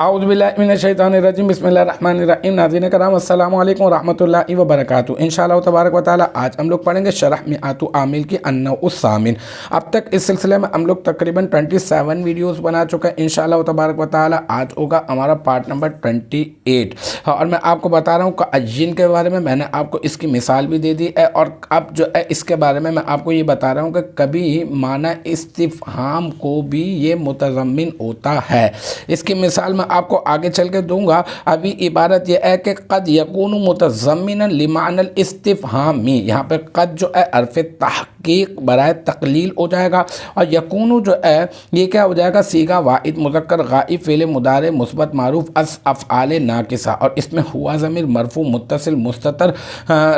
اعوذ باللہ من الشیطان الرجیم، بسم اللہ الرحمن الرحیم۔ ناظرین کرام السلام علیکم ورحمۃ اللہ وبرکاتہ۔ انشاءاللہ تبارک و تعالی آج ہم لوگ پڑھیں گے شرح میعات عامل کی النوع الثامن۔ اب تک اس سلسلے میں ہم لوگ تقریباً 27 ویڈیوز بنا چکے ہیں۔ انشاءاللہ تبارک و تعالی آج ہوگا ہمارا پارٹ نمبر 28، اور میں آپ کو بتا رہا ہوں کہ اجین کے بارے میں نے آپ کو اس کی مثال بھی دے دی ہے، اور اب جو ہے اس کے بارے میں آپ کو یہ بتا رہا ہوں کہ کبھی معنی استفہام کو بھی یہ متضمن ہوتا ہے۔ اس کی مثال میں آپ کو آگے چل کے دوں گا۔ ابھی عبارت یہ ہے کہ قد یکون متضمنا لمعنی الاستفہامی، یہاں پہ قد جو ہے حرف تحقیق برائے تقلیل ہو جائے گا، اور یکون جو ہے یہ کیا ہو جائے گا، صیغہ واحد مذکر غائب فعل مضارع مثبت معروف از افعال ناقصہ، اور اس میں ہوا ضمیر مرفوع متصل مستتر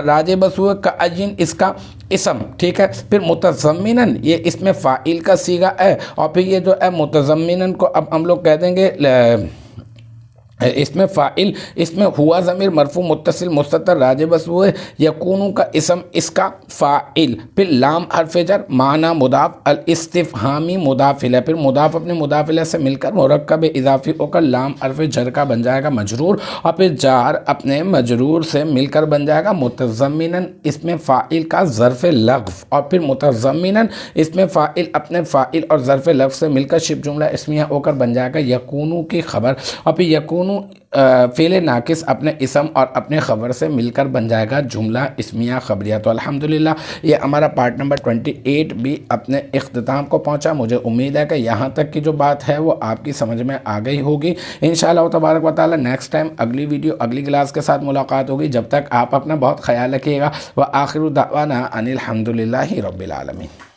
راجع بس ہوا کا اجین اس کا اسم، ٹھیک ہے۔ پھر متضمناً یہ اس میں فاعل کا صیغہ ہے، اور پھر یہ جو ہے متضمناً کو اب ہم لوگ کہہ دیں گے اس میں فاعل، اس میں ہوا ضمیر مرفوع متصل مستتر راجع بس ہوئے، یکونو کا اسم اس کا فاعل، پھر لام حرف جر معنی مضاف الاستفہامی مضاف الیہ، پھر مضاف اپنے مضاف الیہ سے مل کر مرکب اضافی ہو کر لام حرف جر کا بن جائے گا مجرور، اور پھر جار اپنے مجرور سے مل کر بن جائے گا متضمناً اس میں فاعل کا ظرف لغو، اور پھر متضمناً اس میں فاعل اپنے فاعل اور ظرف لغو سے مل کر شبہ جملہ اسمیہ ہو کر بن جائے گا یکونو کی خبر، اور پھر یکونو فعل ناقص اپنے اسم اور اپنے خبر سے مل کر بن جائے گا جملہ اسمیہ خبریہ۔ تو الحمدللہ یہ ہمارا پارٹ نمبر 28 بھی اپنے اختتام کو پہنچا۔ مجھے امید ہے کہ یہاں تک کی جو بات ہے وہ آپ کی سمجھ میں آ گئی ہوگی۔ انشاءاللہ تبارک و تعالی نیکسٹ ٹائم اگلی ویڈیو اگلی کلاس کے ساتھ ملاقات ہوگی۔ جب تک آپ اپنا بہت خیال رکھیے گا۔ وآخر دعوانا ان الحمدللہ رب العالمین۔